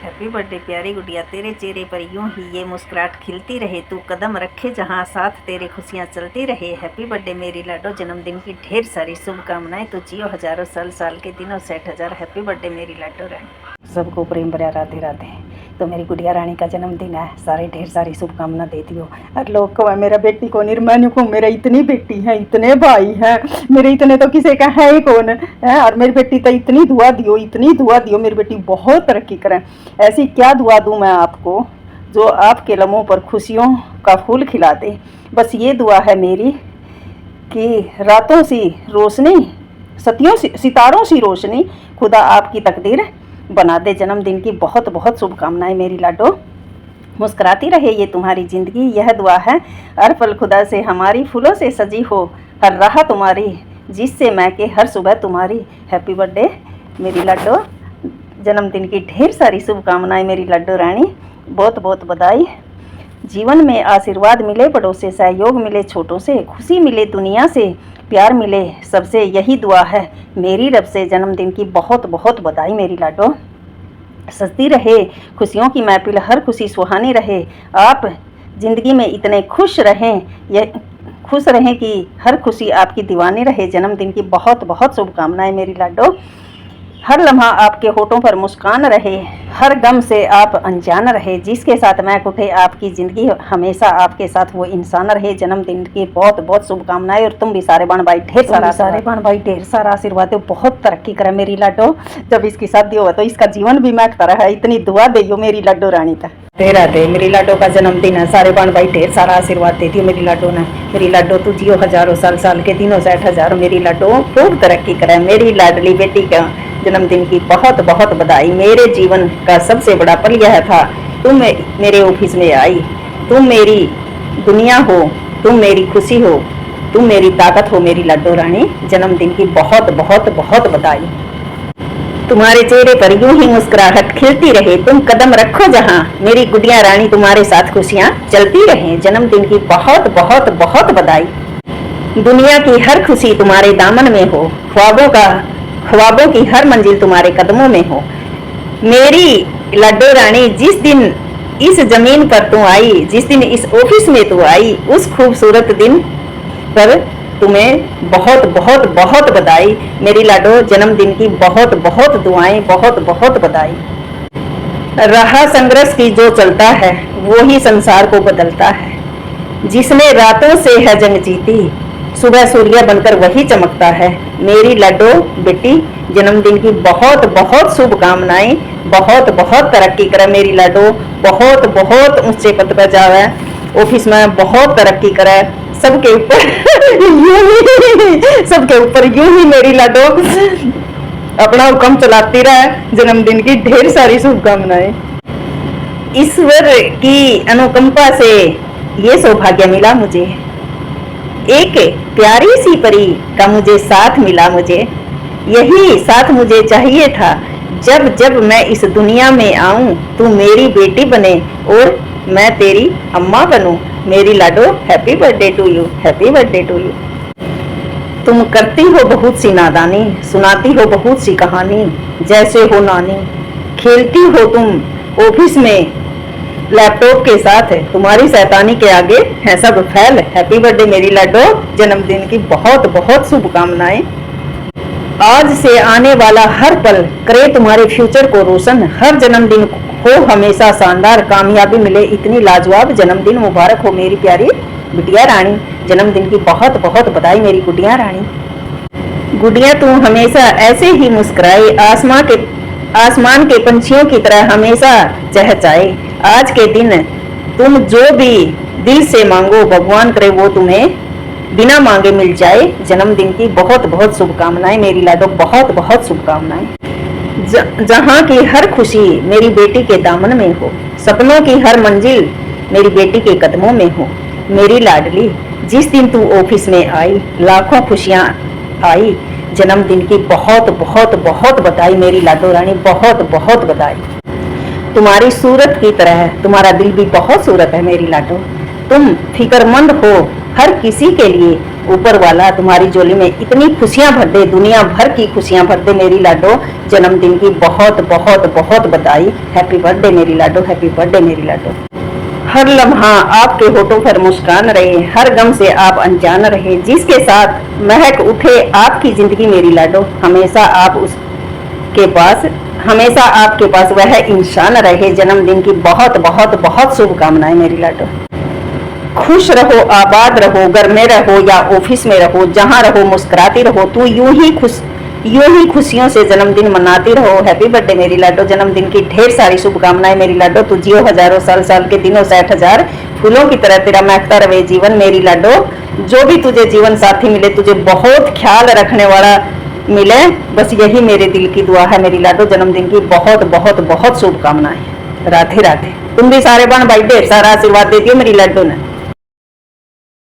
Happy birthday प्यारी गुड़िया, तेरे चेहरे पर यूं ही ये मुस्कुराहट खिलती रहे, तू कदम रखे जहां साथ तेरे खुशियां चलती रहे। हैप्पी बर्थडे मेरी लाडो, जन्मदिन की ढेर सारी शुभकामनाएं, तो जियो हजारों साल के दिनों 60,000। हैप्पी बर्थडे मेरी लाडो रानी। सबको प्रेम भरा राधे राधे। तो मेरी गुड़िया रानी का जन्मदिन है, सारे ढेर सारी शुभकामना देती हो। और लोग को मेरा बेटी को निर्मान्यु को, मेरा इतनी बेटी है, इतने भाई हैं, मेरे इतने तो किसी का है ही कौन है। और मेरी बेटी तो इतनी दुआ दियो, इतनी दुआ दियो, मेरी बेटी बहुत तरक्की करे। ऐसी क्या दुआ दूँ मैं आपको जो आपके लम्हों पर खुशियों का फूल खिला दे। बस ये दुआ है मेरी कि रातों सी रोशनी, सतियों सी, सितारों सी रोशनी खुदा आपकी तकदीर बना दे। जन्मदिन की बहुत बहुत शुभकामनाएं मेरी लाडो, मुस्कुराती रहे ये तुम्हारी ज़िंदगी, यह दुआ है। हर पल खुदा से हमारी फूलों से सजी हो हर राह तुम्हारी, जिससे मैं के हर सुबह तुम्हारी। हैप्पी बर्थडे मेरी लाडो, जन्मदिन की ढेर सारी शुभकामनाएं मेरी लाडो रानी, बहुत बहुत बधाई। जीवन में आशीर्वाद मिले बड़ों से, सहयोग मिले छोटों से, खुशी मिले दुनिया से, प्यार मिले सबसे, यही दुआ है मेरी रब से। जन्मदिन की बहुत बहुत बधाई मेरी लाडो। सजती रहे खुशियों की महफिल, हर खुशी सुहानी रहे। आप ज़िंदगी में इतने खुश रहें, यह खुश रहें कि हर खुशी आपकी दीवानी रहे। जन्मदिन की बहुत बहुत शुभकामनाएं मेरी लाडो। हर लम्हा आपके होठों पर मुस्कान रहे, हर गम से आप अनजान रहे, जिसके साथ महक उठे आपकी ज़िंदगी, हमेशा आपके साथ वो इंसान रहे। जन्मदिन की बहुत बहुत शुभकामनाएं। और तुम भी सारे बहन भाई ढेर सारा आशीर्वाद दो, बहुत तरक्की करे मेरी लाडो। जब इसकी शादी हो तो इसका जीवन भी महकता रहा, इतनी दुआ दे मेरी लाडो रानी तक। तेरा दे मेरी लाडो का जन्मदिन है, सारे बहन भाई ढेर सारा आशीर्वाद देती हो मेरी लाडो ने। मेरी लाडो तू जियो हजारों साल के दिनों 60,000। मेरी लाडो खूब तरक्की करे। मेरी लाडली बेटी का जन्मदिन की बहुत बहुत बधाई। मेरे जीवन का सबसे बड़ा पल यह था, तुम मेरे ऑफिस में आई। तुम मेरी दुनिया हो, तुम मेरी खुशी हो, तुम मेरी ताकत हो मेरी लाडो रानी। जन्मदिन की बहुत बहुत बहुत बधाई। तुम्हारे चेहरे पर यूं ही मुस्कुराहट खिलती रहे, तुम कदम रखो जहां मेरी गुड़िया रानी, तुम्हारे साथ खुशियां चलती रहें। जन्मदिन की बहुत बहुत बहुत बधाई। दुनिया की हर खुशी तुम्हारे दामन में हो, ख्वाबों की हर मंजिल तुम्हारे कदमों में हो। मेरी लाडो रानी, जिस दिन इस जमीन पर तू आई, जिस दिन इस ऑफिस में तू आई, उस खूबसूरत दिन पर तुम्हें बहुत बहुत बहुत बधाई मेरी लाडो। जन्मदिन की बहुत बहुत दुआएं, बहुत बहुत बधाई। राह संघर्ष की जो चलता है, वो ही संसार को बदलता है। जिसने रातों से है जंग जीती, सुबह सूर्य बनकर वही चमकता है। मेरी लाडो बेटी, जन्मदिन की बहुत बहुत शुभकामनाएं, बहुत बहुत तरक्की करे मेरी लाडो, बहुत बहुत ऊंचे पद पर जावे, ऑफिस में बहुत तरक्की करे, सबके ऊपर यूं ही मेरी लाडो अपना हुक्म चलाती रहे। जन्मदिन की ढेर सारी शुभकामनाएं। ईश्वर की अनुकंपा से ये सौभाग्य मिला मुझे, एक प्यारी सी परी का मुझे साथ मिला। मुझे यही साथ मुझे चाहिए था, जब जब मैं इस दुनिया में आऊं, तू मेरी बेटी बने और मैं तेरी अम्मा बनूं। मेरी लाडो, happy birthday to you, happy birthday to you. तुम करती हो बहुत सी नादानी, सुनाती हो बहुत सी कहानी, जैसे हो नानी। खेलती हो तुम ऑफिस में लैपटॉप के साथ, तुम्हारी शैतानी के आगे है सब फैल। हैप्पी बर्थडे मेरी लाडो, जन्मदिन की बहुत बहुत शुभकामनाएं। आज से आने वाला हर पल करे तुम्हारे फ्यूचर को रोशन, हर जन्मदिन हो हमेशा शानदार, कामयाबी मिले इतनी लाजवाब। जन्मदिन मुबारक हो मेरी प्यारी बिटिया रानी। जन्मदिन की बहुत बहुत बधाई मेरी गुड़िया रानी। गुड़िया तू हमेशा ऐसे ही मुस्कुराए, आसमान के पंछियों की तरह हमेशा चहचहाए। आज के दिन तुम जो भी दिल से मांगो, भगवान करे वो तुम्हें बिना मांगे मिल जाए। जन्मदिन की बहुत बहुत शुभकामनाएं मेरी लाडो, बहुत बहुत शुभकामनाएं। जहां की हर खुशी मेरी बेटी के दामन में हो, सपनों की हर मंजिल मेरी बेटी के कदमों में हो। मेरी लाडली, जिस दिन तू ऑफिस में आई, लाखों खुशियां आई। जन्मदिन की बहुत बहुत बहुत बधाई मेरी लाडो रानी, बहुत बहुत बधाई। तुम्हारी सूरत की तरह तुम्हारा दिल भी बहुत सूरत है मेरी लाडो। तुम फिक्रमंद हो हर किसी के लिए ऊपर वाला तुम्हारी झोली में इतनी खुशियां भर दे, दुनिया भर की खुशियां भर दे मेरी लाडो। जन्मदिन की बहुत बहुत बहुत बधाई। हैप्पी बर्थडे मेरी लाडो, हैप्पी बर्थडे मेरी लाडो। हर लम्हा आपके होठों पर मुस्कान रहे, हर गम से आप अनजान रहे, जिसके साथ महक उठे आपकी जिंदगी मेरी लाडो। हमेशा आपके पास वह इंसान रहे। जन्मदिन की बहुत बहुत बहुत शुभकामनाएं मेरी लाडो। खुश रहो, आबाद रहो, घर में रहो या ऑफिस में रहो, जहां रहो मुस्कुराती रहो। तू यूं ही खुशियों से जन्मदिन मनाती रहो। हैप्पी बर्थडे मेरी लाडो। जन्मदिन की ढेर सारी शुभकामनाएं मेरी लाडो। तू जियो हजारों साल, साल के दिनों 60,000 फूलों की तरह तेरा महकता रहे जीवन मेरी लाडो। जो भी तुझे जीवन साथी मिले, तुझे बहुत ख्याल रखने वाला मिले, बस यही मेरे दिल की दुआ है मेरी लाडो। जन्मदिन की बहुत बहुत बहुत शुभकामनाएं। राधे राधे। तुम भी सारे बहन भाई ढेर सारा आशीर्वाद देती हो मेरी लाडो ने।